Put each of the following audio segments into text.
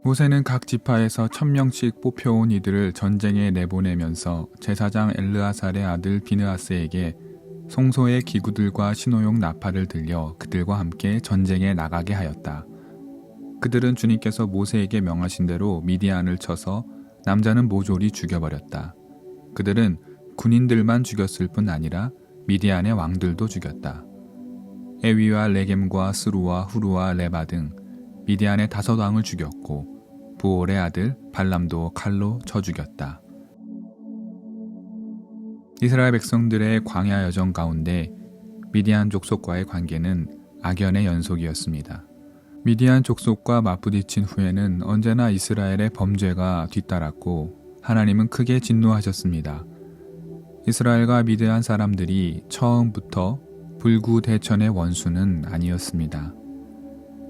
모세는 각 지파에서 1,000명씩 뽑혀온 이들을 전쟁에 내보내면서 제사장 엘르아살의 아들 비느하스에게 송소의 기구들과 신호용 나팔을 들려 그들과 함께 전쟁에 나가게 하였다. 그들은 주님께서 모세에게 명하신 대로 미디안을 쳐서 남자는 모조리 죽여버렸다. 그들은 군인들만 죽였을 뿐 아니라 미디안의 왕들도 죽였다. 에위와 레겜과 스루와 후루와 레바 등 미디안의 5왕을 죽였고 부올의 아들 발람도 칼로 쳐 죽였다. 이스라엘 백성들의 광야 여정 가운데 미디안 족속과의 관계는 악연의 연속이었습니다. 미디안 족속과 맞부딪힌 후에는 언제나 이스라엘의 범죄가 뒤따랐고 하나님은 크게 진노하셨습니다. 이스라엘과 미디안 사람들이 처음부터 불구대천의 원수는 아니었습니다.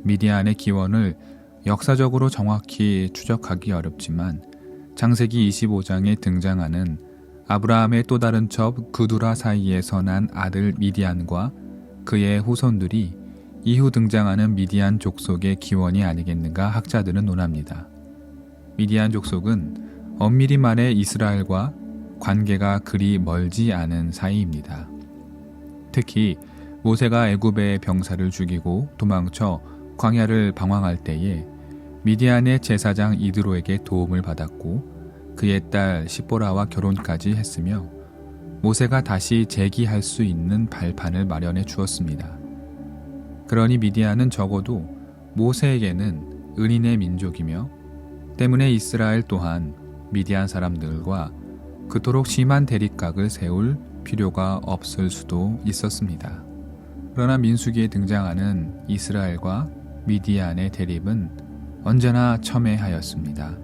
미디안의 기원을 역사적으로 정확히 추적하기 어렵지만 창세기 25장에 등장하는 아브라함의 또 다른 첩 그두라 사이에서 난 아들 미디안과 그의 후손들이 이후 등장하는 미디안 족속의 기원이 아니겠는가 학자들은 논합니다. 미디안 족속은 엄밀히 말해 이스라엘과 관계가 그리 멀지 않은 사이입니다. 특히 모세가 애굽의 병사를 죽이고 도망쳐 광야를 방황할 때에 미디안의 제사장 이드로에게 도움을 받았고 그의 딸 시보라와 결혼까지 했으며 모세가 다시 재기할 수 있는 발판을 마련해 주었습니다. 그러니 미디안은 적어도 모세에게는 은인의 민족이며 때문에 이스라엘 또한 미디안 사람들과 그토록 심한 대립각을 세울 필요가 없을 수도 있었습니다. 그러나 민수기에 등장하는 이스라엘과 미디안의 대립은 언제나 첨예하였습니다.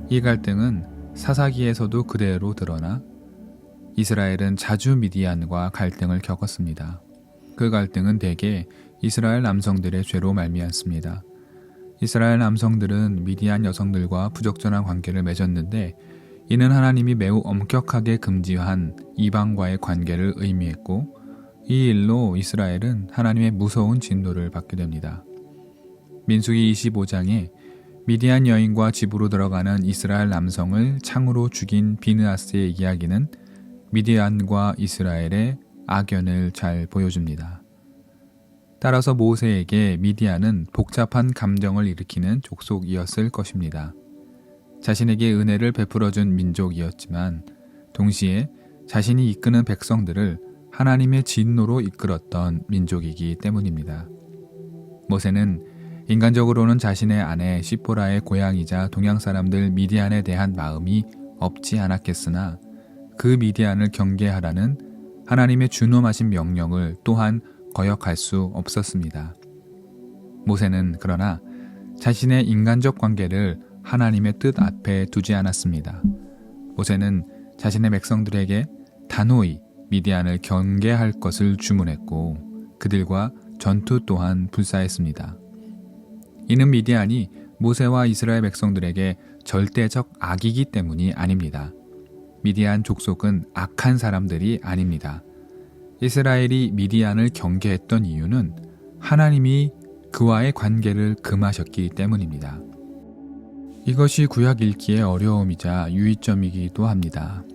이 갈등은 사사기에서도 그대로 드러나 이스라엘은 자주 미디안과 갈등을 겪었습니다. 그 갈등은 대개 이스라엘 남성들의 죄로 말미암습니다. 이스라엘 남성들은 미디안 여성들과 부적절한 관계를 맺었는데 이는 하나님이 매우 엄격하게 금지한 이방과의 관계를 의미했고 이 일로 이스라엘은 하나님의 무서운 진노를 받게 됩니다. 민수기 25장에 미디안 여인과 집으로 들어가는 이스라엘 남성을 창으로 죽인 비느하스의 이야기는 미디안과 이스라엘의 악연을 잘 보여줍니다. 따라서 모세에게 미디안은 복잡한 감정을 일으키는 족속이었을 것입니다. 자신에게 은혜를 베풀어준 민족이었지만 동시에 자신이 이끄는 백성들을 하나님의 진노로 이끌었던 민족이기 때문입니다. 모세는 인간적으로는 자신의 아내 시보라의 고향이자 동양 사람들 미디안에 대한 마음이 없지 않았겠으나 그 미디안을 경계하라는 하나님의 준엄하신 명령을 또한 거역할 수 없었습니다. 모세는 그러나 자신의 인간적 관계를 하나님의 뜻 앞에 두지 않았습니다. 모세는 자신의 백성들에게 단호히 미디안을 경계할 것을 주문했고 그들과 전투 또한 불사했습니다. 이는 미디안이 모세와 이스라엘 백성들에게 절대적 악이기 때문이 아닙니다. 미디안 족속은 악한 사람들이 아닙니다. 이스라엘이 미디안을 경계했던 이유는 하나님이 그와의 관계를 금하셨기 때문입니다. 이것이 구약 읽기의 어려움이자 유의점이기도 합니다.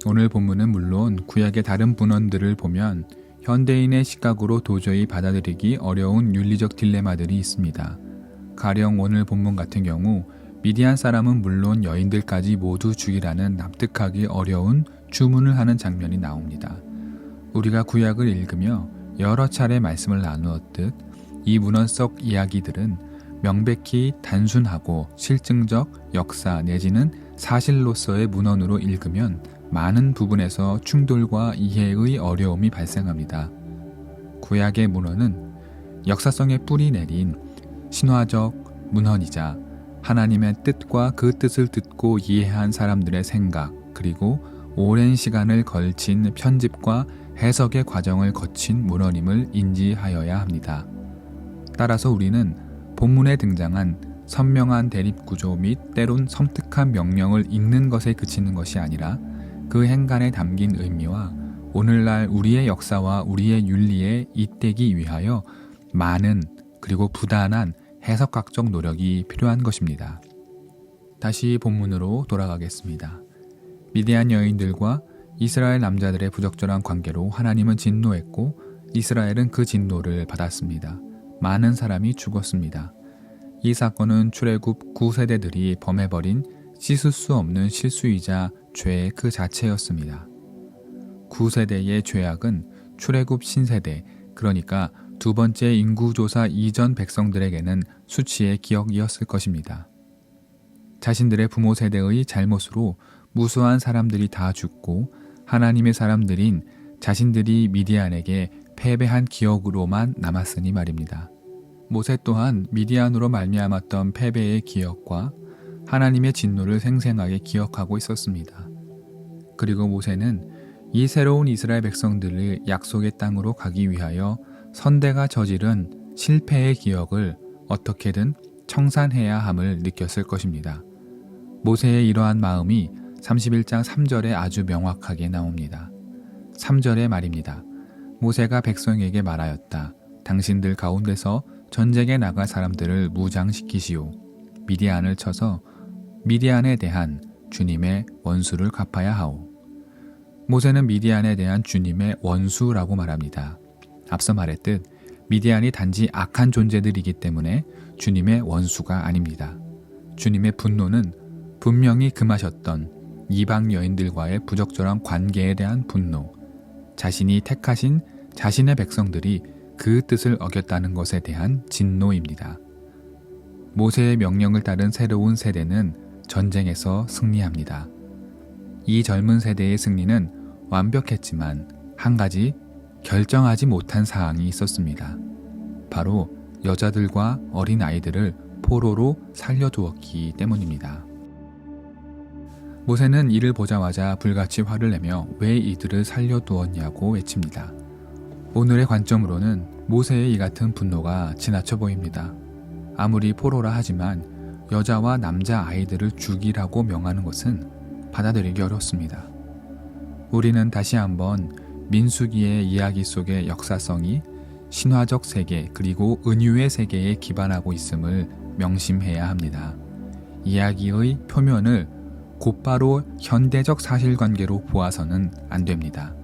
오늘 본문은 물론 구약의 다른 문헌들을 보면 현대인의 시각으로 도저히 받아들이기 어려운 윤리적 딜레마들이 있습니다. 가령 오늘 본문 같은 경우 미디안 사람은 물론 여인들까지 모두 죽이라는 납득하기 어려운 주문을 하는 장면이 나옵니다. 우리가 구약을 읽으며 여러 차례 말씀을 나누었듯 이 문헌 속 이야기들은 명백히 단순하고 실증적 역사 내지는 사실로서의 문헌으로 읽으면 많은 부분에서 충돌과 이해의 어려움이 발생합니다. 구약의 문헌은 역사성의 뿌리 내린 신화적 문헌이자 하나님의 뜻과 그 뜻을 듣고 이해한 사람들의 생각 그리고 오랜 시간을 걸친 편집과 해석의 과정을 거친 문헌임을 인지하여야 합니다. 따라서 우리는 본문에 등장한 선명한 대립구조 및 때론 섬뜩한 명령을 읽는 것에 그치는 것이 아니라 그 행간에 담긴 의미와 오늘날 우리의 역사와 우리의 윤리에 잇대기 위하여 많은 그리고 부단한 해석학적 노력이 필요한 것입니다. 다시 본문으로 돌아가겠습니다. 미디안 여인들과 이스라엘 남자들의 부적절한 관계로 하나님은 진노했고 이스라엘은 그 진노를 받았습니다. 많은 사람이 죽었습니다. 이 사건은 출애굽 9세대들이 범해버린 씻을 수 없는 실수이자 죄의 그 자체였습니다. 9세대의 죄악은 출애굽 신세대, 그러니까 두 번째 인구조사 이전 백성들에게는 수치의 기억이었을 것입니다. 자신들의 부모 세대의 잘못으로 무수한 사람들이 다 죽고 하나님의 사람들인 자신들이 미디안에게 패배한 기억으로만 남았으니 말입니다. 모세 또한 미디안으로 말미암았던 패배의 기억과 하나님의 진노를 생생하게 기억하고 있었습니다. 그리고 모세는 이 새로운 이스라엘 백성들을 약속의 땅으로 가기 위하여 선대가 저지른 실패의 기억을 어떻게든 청산해야 함을 느꼈을 것입니다. 모세의 이러한 마음이 31장 3절에 아주 명확하게 나옵니다. 3절의 말입니다. 모세가 백성에게 말하였다. 당신들 가운데서 전쟁에 나갈 사람들을 무장시키시오. 미디안을 쳐서 미디안에 대한 주님의 원수를 갚아야 하오. 모세는 미디안에 대한 주님의 원수라고 말합니다. 앞서 말했듯 미디안이 단지 악한 존재들이기 때문에 주님의 원수가 아닙니다. 주님의 분노는 분명히 금하셨던 이방 여인들과의 부적절한 관계에 대한 분노, 자신이 택하신 자신의 백성들이 그 뜻을 어겼다는 것에 대한 진노입니다. 모세의 명령을 따른 새로운 세대는 전쟁에서 승리합니다. 이 젊은 세대의 승리는 완벽했지만 한 가지 결정하지 못한 사항이 있었습니다. 바로 여자들과 어린 아이들을 포로로 살려두었기 때문입니다. 모세는 이를 보자마자 불같이 화를 내며 왜 이들을 살려두었냐고 외칩니다. 오늘의 관점으로는 모세의 이 같은 분노가 지나쳐 보입니다. 아무리 포로라 하지만 여자와 남자 아이들을 죽이라고 명하는 것은 받아들이기 어렵습니다. 우리는 다시 한번 민수기의 이야기 속의 역사성이 신화적 세계 그리고 은유의 세계에 기반하고 있음을 명심해야 합니다. 이야기의 표면을 곧바로 현대적 사실관계로 보아서는 안 됩니다.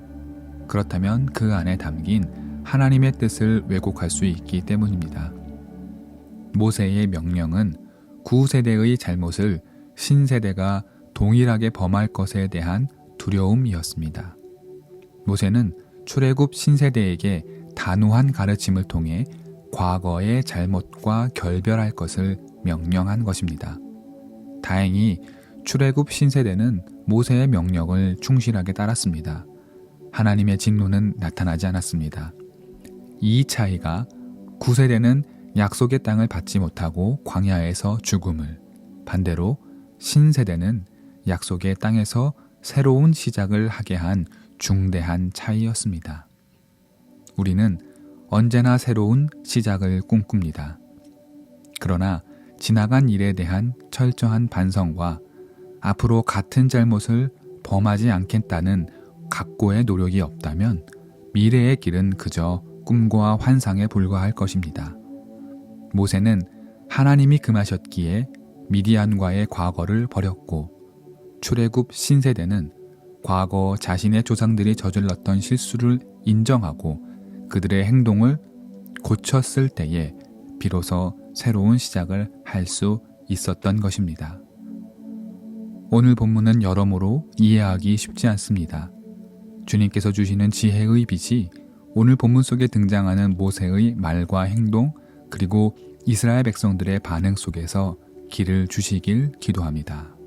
그렇다면 그 안에 담긴 하나님의 뜻을 왜곡할 수 있기 때문입니다. 모세의 명령은 구세대의 잘못을 신세대가 동일하게 범할 것에 대한 두려움이었습니다. 모세는 출애굽 신세대에게 단호한 가르침을 통해 과거의 잘못과 결별할 것을 명령한 것입니다. 다행히 출애굽 신세대는 모세의 명령을 충실하게 따랐습니다. 하나님의 진노는 나타나지 않았습니다. 이 차이가 9세대는 약속의 땅을 받지 못하고 광야에서 죽음을, 반대로 신세대는 약속의 땅에서 새로운 시작을 하게 한 중대한 차이였습니다. 우리는 언제나 새로운 시작을 꿈꿉니다. 그러나 지나간 일에 대한 철저한 반성과 앞으로 같은 잘못을 범하지 않겠다는 각고의 노력이 없다면 미래의 길은 그저 꿈과 환상에 불과할 것입니다. 모세는 하나님이 금하셨기에 미디안과의 과거를 버렸고 출애굽 신세대는 과거 자신의 조상들이 저질렀던 실수를 인정하고 그들의 행동을 고쳤을 때에 비로소 새로운 시작을 할 수 있었던 것입니다. 오늘 본문은 여러모로 이해하기 쉽지 않습니다. 주님께서 주시는 지혜의 빛이 오늘 본문 속에 등장하는 모세의 말과 행동 그리고 이스라엘 백성들의 반응 속에서 길을 주시길 기도합니다.